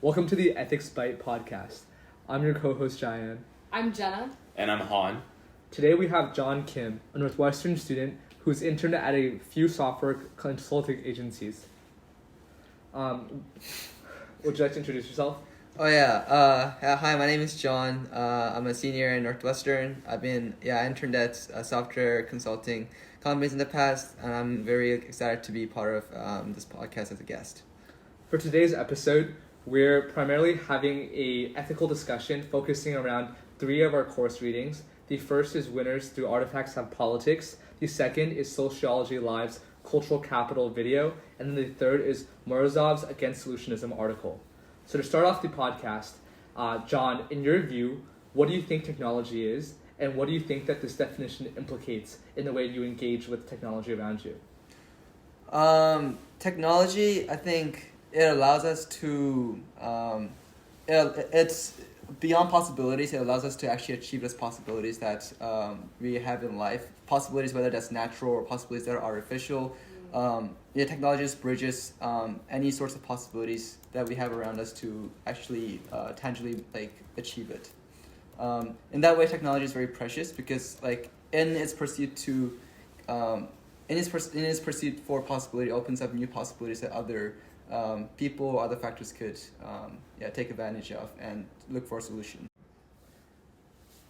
Welcome to the Ethics Bite podcast. I'm your co-host Jiayan. I'm Jenna. And I'm Han. Today we have John Kim, a Northwestern student who's interned at a few software consulting agencies. Would you like to introduce yourself? Hi, my name is John. I'm a senior in Northwestern. I interned at software consulting companies in the past, and I'm very excited to be part of this podcast as a guest. For today's episode, we're primarily having a ethical discussion focusing around 3 of our course readings. The first is Winners Through Artifacts of Politics. The second is Sociology Live's Cultural Capital video. And then the third is Morozov's Against Solutionism article. So to start off the podcast, John, in your view, what do you think technology is? And what do you think that this definition implicates in the way you engage with technology around you? Technology, I think it allows us to, it's beyond possibilities. It allows us to actually achieve those possibilities that we have in life. Possibilities, whether that's natural or possibilities that are artificial. Technology just bridges any sorts of possibilities that we have around us to actually tangibly achieve it. In that way, technology is very precious because in its pursuit for possibility, it opens up new possibilities that other people or other factors could take advantage of and look for a solution.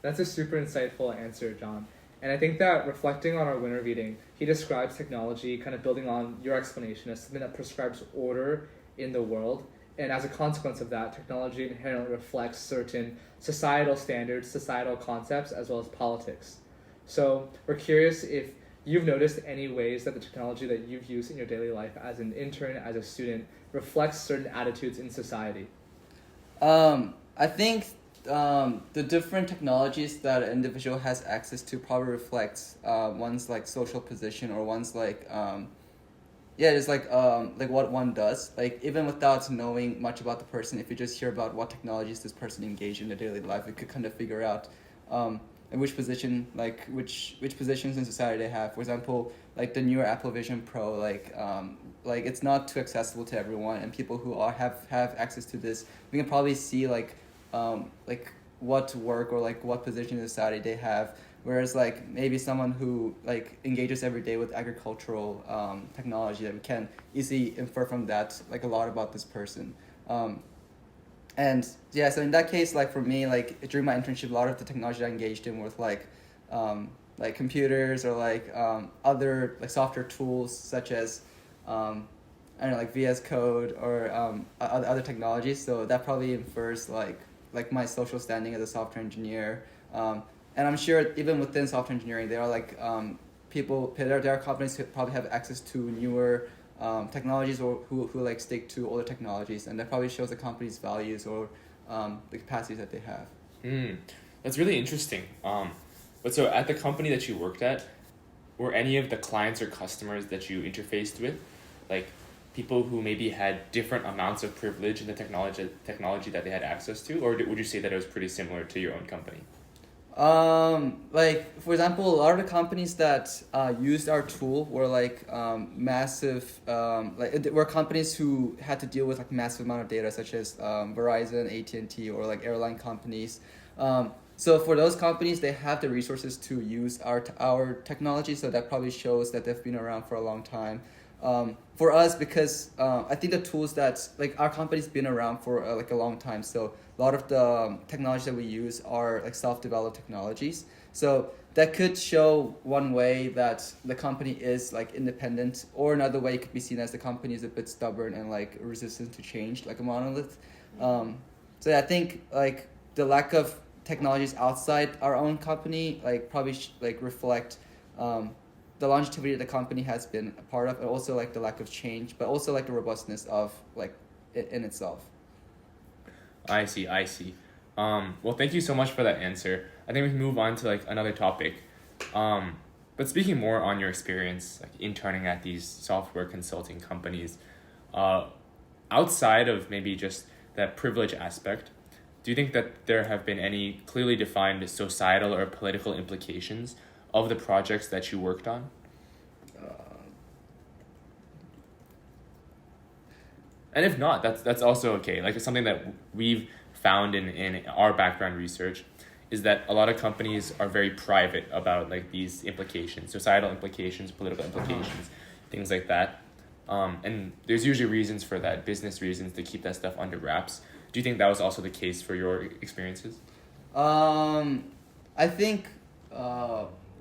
That's a super insightful answer, John. And I think that reflecting on our winner reading, he describes technology, kind of building on your explanation, as something that prescribes order in the world. And as a consequence of that, technology inherently reflects certain societal standards, societal concepts, as well as politics. So we're curious if you've noticed any ways that the technology that you've used in your daily life as an intern, as a student, reflects certain attitudes in society. I think the different technologies that an individual has access to probably reflects one's social position or one's what one does. Even without knowing much about the person, if you just hear about what technologies this person engaged in their daily life, you could kind of figure out which position, which positions in society they have. For example, the newer Apple Vision Pro, it's not too accessible to everyone, and people who have access to this, we can probably see what work or what position in society they have. Whereas maybe someone who engages every day with agricultural technology, that we can easily infer from that a lot about this person. So in that case, for me, during my internship, a lot of the technology I engaged in was computers or other software tools such as VS Code or other technologies. So that probably infers my social standing as a software engineer. And I'm sure even within software engineering, there are there are companies who probably have access to newer technologies or who stick to older technologies, and that probably shows the company's values or the capacities that they have. That's really interesting. But so at the company that you worked at, were any of the clients or customers that you interfaced with people who maybe had different amounts of privilege in the technology that they had access to, or would you say that it was pretty similar to your own company? For example, a lot of the companies that used our tool were massive, were companies who had to deal with massive amount of data, such as Verizon, AT&T, or airline companies. So for those companies, they have the resources to use our technology, so that probably shows that they've been around for a long time. For us, because I think the tools that our company's been around for a long time, so a lot of the technologies that we use are self-developed technologies. So that could show one way that the company is independent, or another way it could be seen as the company is a bit stubborn and resistant to change, like a monolith. So I think the lack of technologies outside our own company probably reflect the longevity that the company has been a part of, and also the lack of change, but also the robustness of it in itself. I see. Well, thank you so much for that answer. I think we can move on to another topic. But speaking more on your experience interning at these software consulting companies, outside of maybe just that privilege aspect, do you think that there have been any clearly defined societal or political implications of the projects that you worked on? And if not, that's also okay. Like, it's something that we've found in our background research is that a lot of companies are very private about like these implications, societal implications, political implications, things like that. And there's usually reasons for that, business reasons to keep that stuff under wraps. Do you think that was also the case for your experiences? I think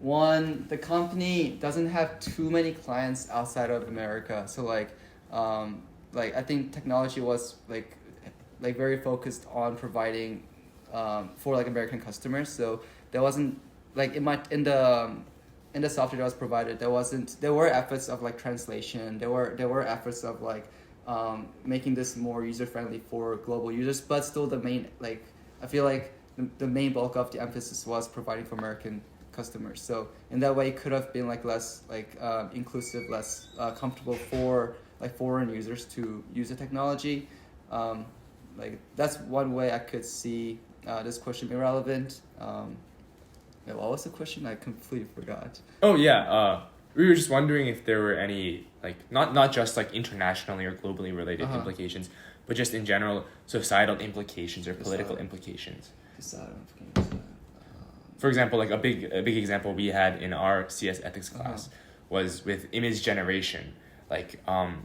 one, the company doesn't have too many clients outside of America, so like I think technology was like very focused on providing for like American customers. So there wasn't like in the software that was provided, there were efforts of like translation. There were efforts of like making this more user friendly for global users, but still the main like I feel like the main bulk of the emphasis was providing for American customers. So in that way, it could have been like less like inclusive, less comfortable for like foreign users to use the technology. Like that's one way I could see this question being relevant. Yeah, what was the question? I completely forgot. Oh yeah, we were just wondering if there were any like not just like internationally or globally related implications, but just in general societal implications or political implications. For example, like a big example we had in our CS ethics class was with image generation. Like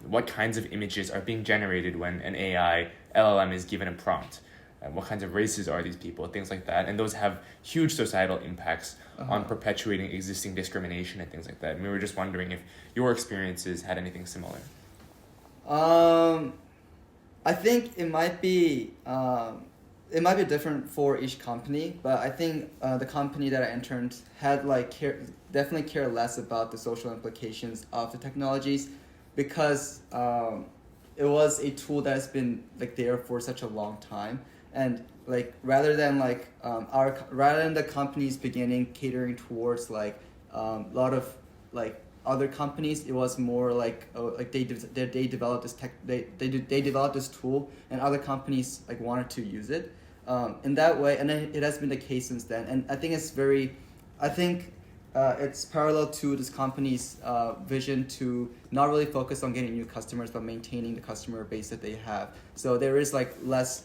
what kinds of images are being generated when an AI LLM is given a prompt? What kinds of races are these people? Things like that. And those have huge societal impacts on perpetuating existing discrimination and things like that. And we were just wondering if your experiences had anything similar. I think it might be different for each company, but I think the company that I interned had like definitely care less about the social implications of the technologies, because it was a tool that has been like there for such a long time, and like rather than the companies beginning catering towards like a lot of like other companies, it was more like they developed this they developed this tool, and other companies like wanted to use it in that way, and then it has been the case since then. And I think it's parallel to this company's vision to not really focus on getting new customers, but maintaining the customer base that they have. So there is like less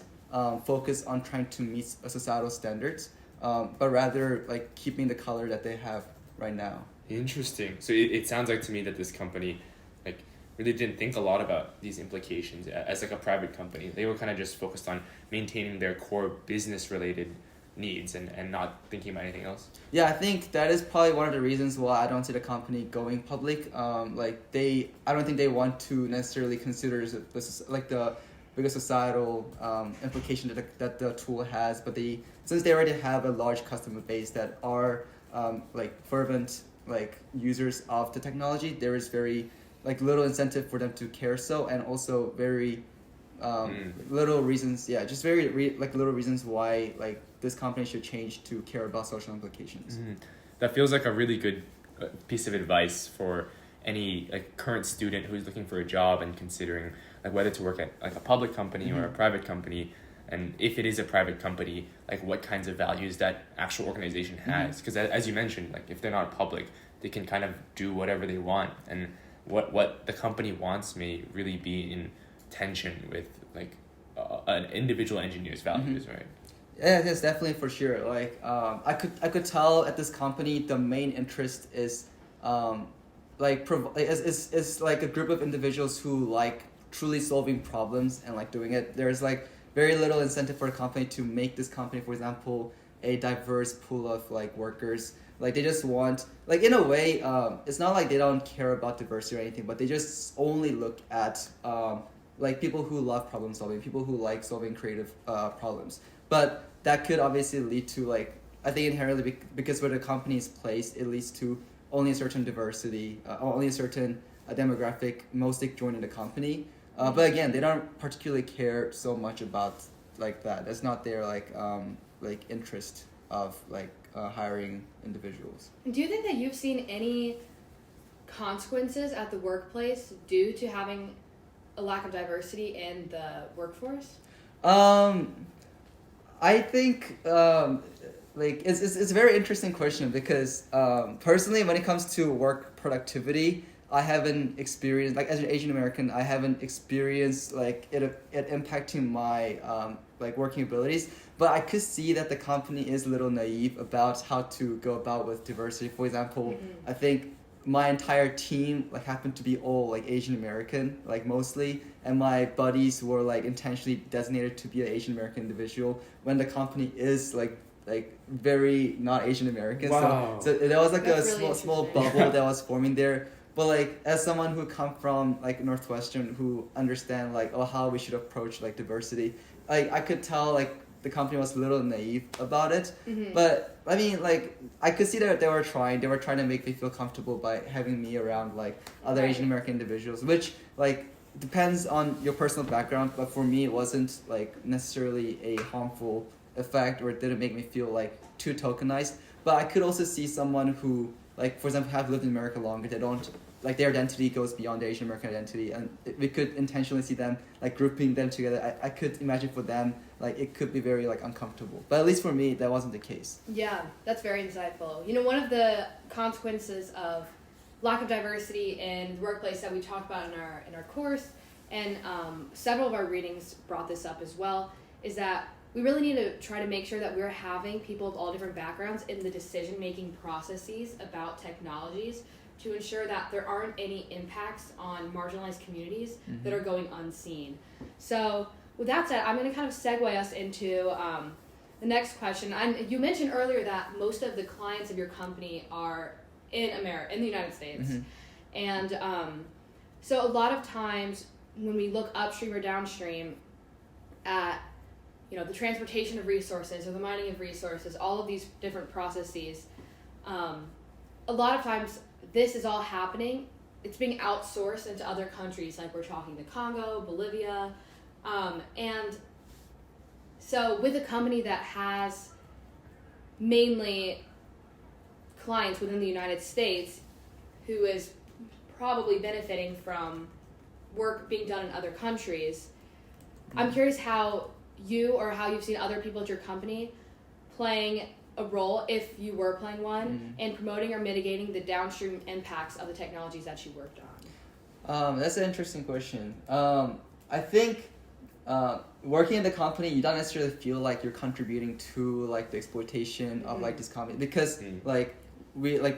focus on trying to meet societal standards, but rather like keeping the color that they have right now. Interesting. So it sounds like to me that this company like really didn't think a lot about these implications as like a private company. They were kind of just focused on maintaining their core business related needs and not thinking about anything else. Yeah, I think that is probably one of the reasons why I don't see the company going public. I don't think they want to necessarily consider the biggest societal implication that the tool has, but since they already have a large customer base that are fervent users of the technology, there is very little incentive for them to care so, and also very little reasons. Yeah, just very little reasons why this company should change to care about social implications. Mm-hmm. That feels like a really good piece of advice for any current student who's looking for a job and considering whether to work at a public company or a private company, and if it is a private company, what kinds of values that actual organization has. Because as you mentioned, if they're not public, they can kind of do whatever they want, and what the company wants may really be in tension with an individual engineer's values, right? Yeah, yes, definitely, for sure. I could tell at this company the main interest is is a group of individuals who truly solving problems and doing it. There's very little incentive for a company to make this company, for example, a diverse pool of workers. They just want in a way, it's not like they don't care about diversity or anything, but they just only look at people who love problem solving, people who like solving creative problems. But that could obviously lead to I think inherently because where the company is placed, it leads to only a certain diversity, only a certain demographic mostly joining the company. But again, they don't particularly care so much about that. That's not their interest of hiring individuals. Do you think that you've seen any consequences at the workplace due to having a lack of diversity in the workforce? I think it's a very interesting question because personally, when it comes to work productivity, I haven't experienced, like as an Asian American, I haven't experienced like it impacting my like working abilities. But I could see that the company is a little naive about how to go about with diversity. For example, I think my entire team like happened to be all like Asian American, like mostly, and my buddies were like intentionally designated to be an Asian American individual when the company is like very not Asian American. Wow. So there was like That's a really small interesting. bubble that was forming there. But like as someone who come from like Northwestern, who understand like how we should approach like diversity, like I could tell like the company was a little naive about it. But I mean like I could see that they were trying to make me feel comfortable by having me around like other Right. Asian American individuals, which like depends on your personal background. But for me, it wasn't like necessarily a harmful effect, or it didn't make me feel like too tokenized. But I could also see someone who like, for example, have lived in America longer, they don't like their identity goes beyond the Asian American identity, and we could intentionally see them like grouping them together. I could imagine for them like it could be very like uncomfortable, but at least for me that wasn't the case. Yeah, that's very insightful. You know, one of the consequences of lack of diversity in the workplace that we talked about in our course, and several of our readings brought this up as well, is that we really need to try to make sure that we're having people of all different backgrounds in the decision-making processes about technologies to ensure that there aren't any impacts on marginalized communities that are going unseen. So with that said, I'm going to kind of segue us into the next question. You mentioned earlier that most of the clients of your company are in the United States. And so a lot of times when we look upstream or downstream at the transportation of resources or the mining of resources, all of these different processes, a lot of times this is all happening. It's being outsourced into other countries, like we're talking the Congo, Bolivia, and so with a company that has mainly clients within the United States, who is probably benefiting from work being done in other countries, I'm curious how you've seen other people at your company playing a role, if you were playing one, in promoting or mitigating the downstream impacts of the technologies that you worked on. That's an interesting question. I think working in the company, you don't necessarily feel like you're contributing to like the exploitation of like this company, because like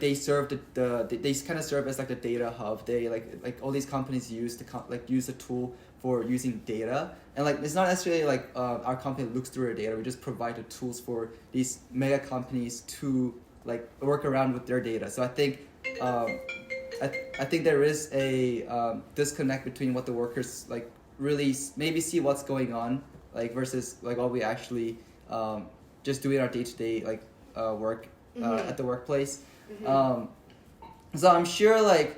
they serve they kind of serve as like the data hub. They like all these companies use the tool for using data, and like it's not necessarily like our company looks through our data. We just provide the tools for these mega companies to like work around with their data. So I think I think there is a disconnect between what the workers like really maybe see what's going on, like versus like what we actually just doing our day-to-day like work at the workplace. So I'm sure like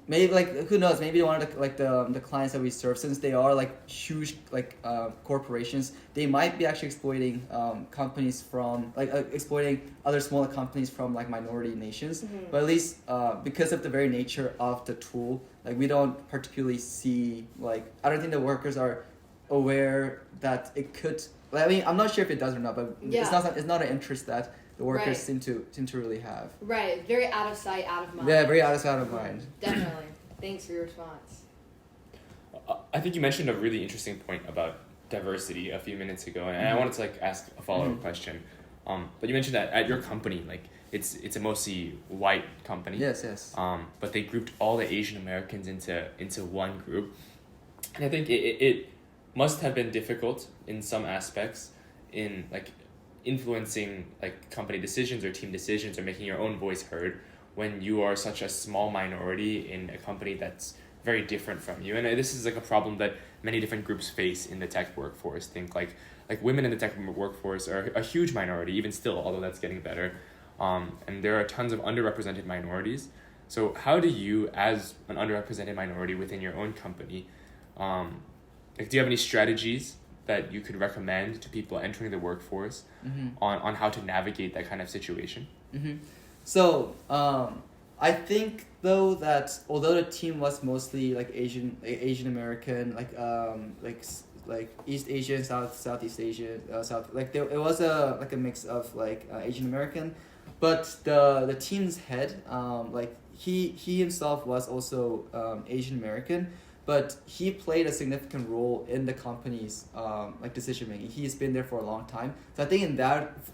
maybe like who knows, maybe one of the clients that we serve, since they are like huge like corporations, they might be actually exploiting companies from like exploiting other smaller companies from like minority nations. But at least because of the very nature of the tool, like we don't particularly see like, I don't think the workers are aware that it could, I mean, I'm not sure if it does or not, but it's not an interest that the workers seem to really have. Right, very out of sight, out of mind. Yeah, very out of sight, out of mind. Definitely. Thanks for your response. I think you mentioned a really interesting point about diversity a few minutes ago, and I wanted to like ask a follow-up question. But you mentioned that at your company, like it's a mostly white company. Yes. But they grouped all the Asian Americans into one group, and I think it must have been difficult in some aspects in like influencing like company decisions or team decisions or making your own voice heard when you are such a small minority in a company that's very different from you. And this is like a problem that many different groups face in the tech workforce. Think like women in the tech workforce are a huge minority even still, although that's getting better. And there are tons of underrepresented minorities. So how do you, as an underrepresented minority within your own company, like do you have any strategies that you could recommend to people entering the workforce on how to navigate that kind of situation? So I think though that although the team was mostly like Asian American, like East Asian, Southeast Asian, it was a mix of like Asian American, but the team's head, like he himself was also Asian American, but he played a significant role in the company's like decision making. He's been there for a long time, so I think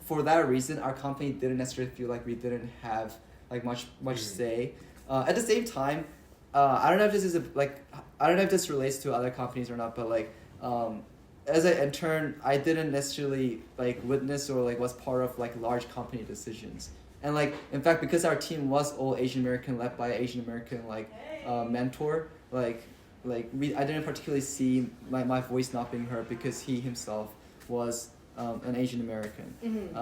for that reason, our company didn't necessarily feel like we didn't have like much say. At the same time, I don't know if this is I don't know if this relates to other companies or not, but like as an intern, I didn't necessarily like witness or like was part of like large company decisions. And like in fact, because our team was all Asian American, led by an Asian American mentor, I didn't particularly see my voice not being heard because he himself was an Asian American. Mm-hmm.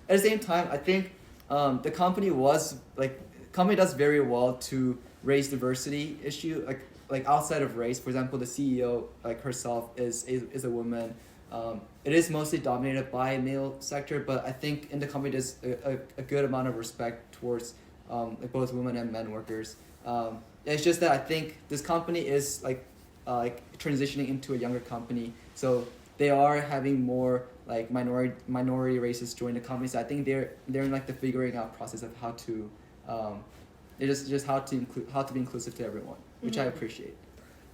At the same time, I think the company does very well to raise diversity issue like outside of race. For example, the CEO like herself is a woman. It is mostly dominated by male sector, but I think in the company there's a good amount of respect towards like both women and men workers. It's just that I think this company is like transitioning into a younger company, so they are having more like minority races join the company. So I think they're in like the figuring out process of how to just how to be inclusive to everyone, which I appreciate.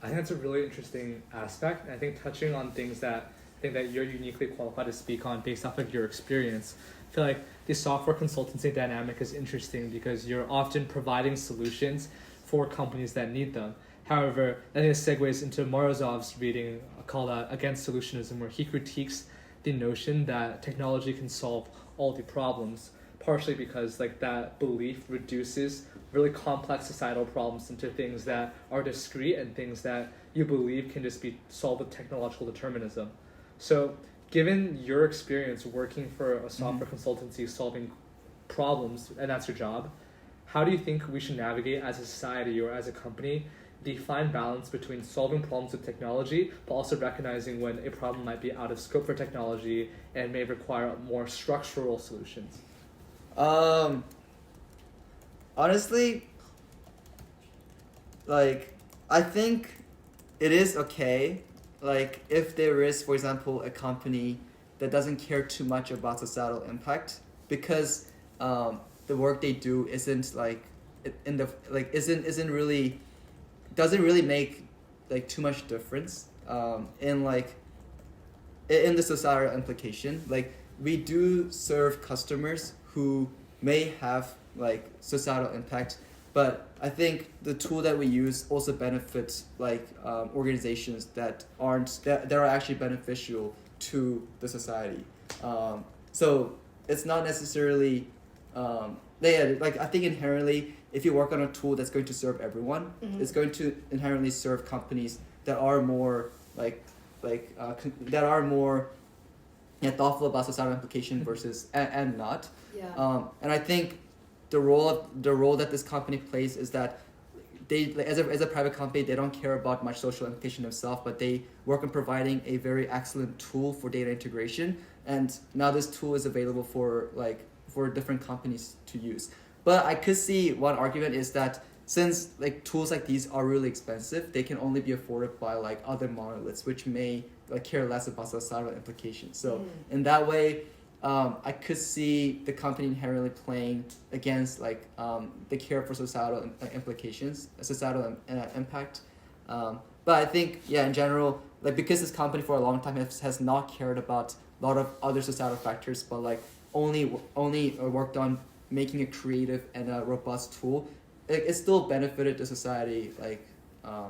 I think that's a really interesting aspect, and I think touching on things that I think that you're uniquely qualified to speak on based off of your experience. I feel like the software consultancy dynamic is interesting because you're often providing solutions for companies that need them. However, I think it segues into Morozov's reading called Against Solutionism, where he critiques the notion that technology can solve all the problems, partially because like that belief reduces really complex societal problems into things that are discrete and things that you believe can just be solved with technological determinism. So given your experience working for a software consultancy solving problems, and that's your job, how do you think we should navigate as a society or as a company the fine balance between solving problems with technology but also recognizing when a problem might be out of scope for technology and may require more structural solutions? Honestly, like I think it is okay like if there is, for example, a company that doesn't care too much about societal impact because the work they do isn't like in the like isn't really doesn't really make like too much difference in like in the societal implication. Like we do serve customers who may have like societal impact, but I think the tool that we use also benefits like organizations that are actually beneficial to the society. So it's not necessarily like I think inherently if you work on a tool that's going to serve everyone, it's going to inherently serve companies that are more that are more thoughtful about societal implication versus and not. Yeah. And I think the role that this company plays is that they as a private company, they don't care about much social implication themselves, but they work on providing a very excellent tool for data integration, and now this tool is available for different companies to use. But I could see one argument is that since like tools like these are really expensive, they can only be afforded by like other monoliths which may like care less about societal implications. So in that way, I could see the company inherently playing against like the care for societal implications, societal impact. But I think in general, like because this company for a long time has not cared about a lot of other societal factors, but like only worked on making a creative and a robust tool, it still benefited the society a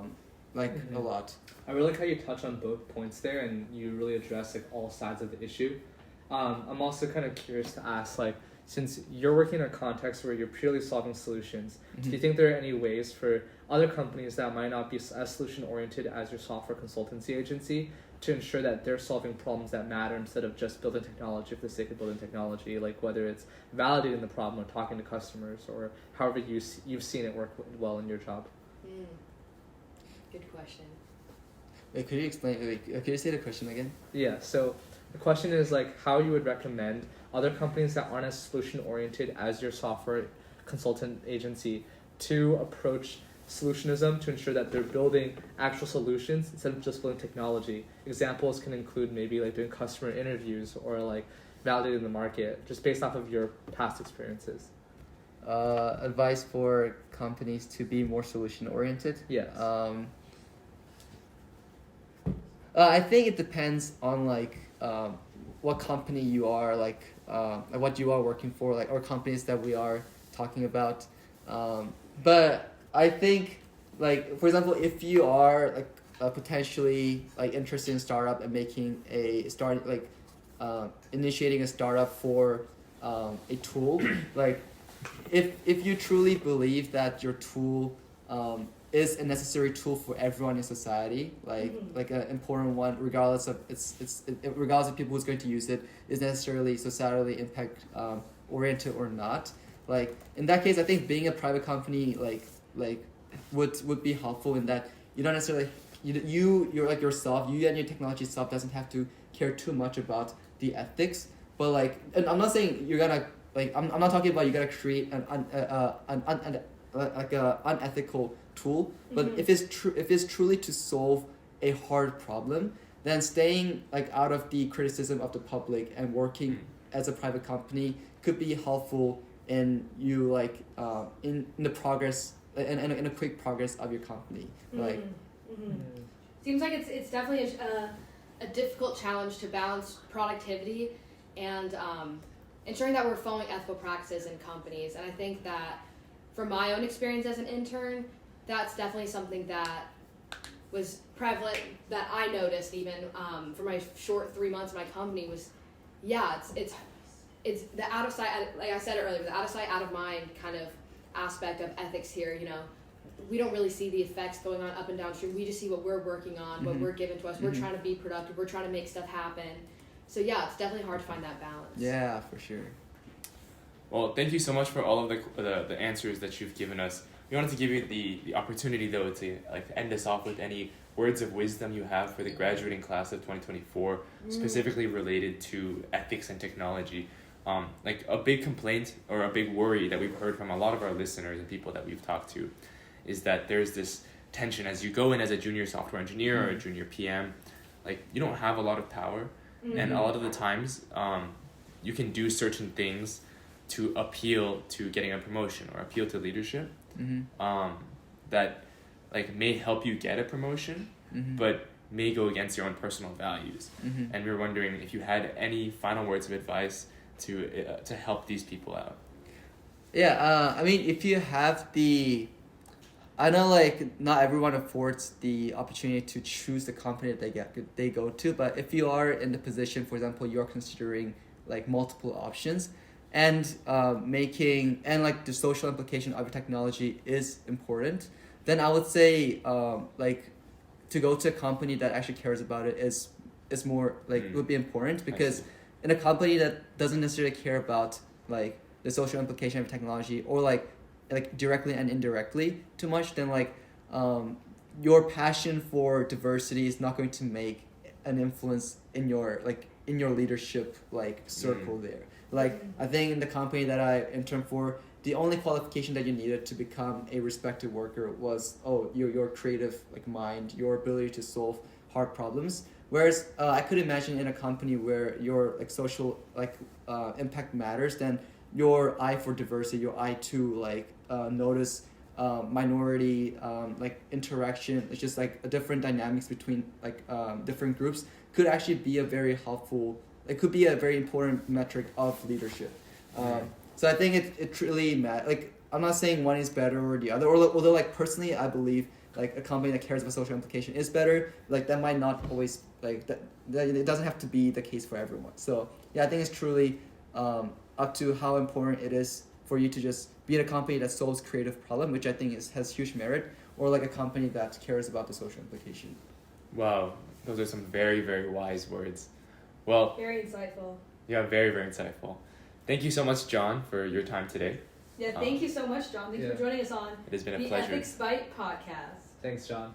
lot. I really like how you touch on both points there, and you really address like all sides of the issue. I'm also kind of curious to ask, like, since you're working in a context where you're purely solving solutions, do you think there are any ways for other companies that might not be as solution oriented as your software consultancy agency to ensure that they're solving problems that matter instead of just building technology for the sake of building technology, like whether it's validating the problem or talking to customers or however you've seen it work well in your job? Good question. Wait, could you explain? Could you say the question again? Yeah, so the question is like how you would recommend other companies that aren't as solution oriented as your software consultant agency to approach solutionism to ensure that they're building actual solutions instead of just building technology. Examples can include maybe like doing customer interviews or like validating the market just based off of your past experiences. advice for companies to be more solution oriented. Yes. I think it depends on like what company you are, like what you are working for, like or companies that we are talking about. But I think like for example, if you are like potentially like interested in startup and making a start like initiating a startup for a tool, like if you truly believe that your tool is a necessary tool for everyone in society, like an important one, regardless of regardless of people who's going to use it, is necessarily societally impact oriented or not. Like in that case, I think being a private company like would be helpful in that you don't necessarily you're like yourself, you and your technology itself doesn't have to care too much about the ethics, but like, and I'm not saying you're gonna like I'm not talking about you gotta create an unethical tool, but if it's truly to solve a hard problem, then staying like out of the criticism of the public and working as a private company could be helpful in you like in the progress in a quick progress of your company. Like seems like it's definitely a difficult challenge to balance productivity and ensuring that we're following ethical practices in companies. And I think that from my own experience as an intern, that's definitely something that was prevalent that I noticed even for my short 3 months in my company was, it's the out of sight, like I said earlier, the out of sight, out of mind kind of aspect of ethics here. You know, we don't really see the effects going on up and downstream. We just see what we're working on, what we're given to us. We're trying to be productive. We're trying to make stuff happen. So yeah, it's definitely hard to find that balance. Yeah, for sure. Well, thank you so much for all of the answers that you've given us. We wanted to give you the opportunity though to like end us off with any words of wisdom you have for the graduating class of 2024, specifically related to ethics and technology. Like a big complaint or a big worry that we've heard from a lot of our listeners and people that we've talked to is that there's this tension as you go in as a junior software engineer or a junior PM, like you don't have a lot of power, and a lot of the times you can do certain things to appeal to getting a promotion or appeal to leadership that like may help you get a promotion but may go against your own personal values. And we were wondering if you had any final words of advice to help these people out. I mean, if you have I know like not everyone affords the opportunity to choose the company that they go to, but if you are in the position, for example, you're considering like multiple options and making and like the social implication of your technology is important, then I would say like to go to a company that actually cares about it is more like would be important, because in a company that doesn't necessarily care about like the social implication of technology or like directly and indirectly too much, then like your passion for diversity is not going to make an influence in your leadership like circle there. Like I think in the company that I interned for, the only qualification that you needed to become a respected worker was your creative like mind, your ability to solve hard problems. Whereas I could imagine in a company where your like social like impact matters, then your eye for diversity, your eye to like notice minority like interaction, it's just like a different dynamics between like different groups could actually be a very helpful. It could be a very important metric of leadership. So I think it truly matters. Like I'm not saying one is better or the other, although like personally I believe like a company that cares about social implication is better. Like that might not always like that it doesn't have to be the case for everyone. So yeah, I think it's truly up to how important it is for you to just be in a company that solves creative problem, which I think has huge merit, or like a company that cares about the social implication. Wow, those are some very, very wise words. Well, Very insightful. yeah, very, very insightful. Thank you so much, John, for your time today. Yeah, thank you so much, John. Thank you for joining us on It has been a the pleasure. Ethics Bite podcast. Thanks, John.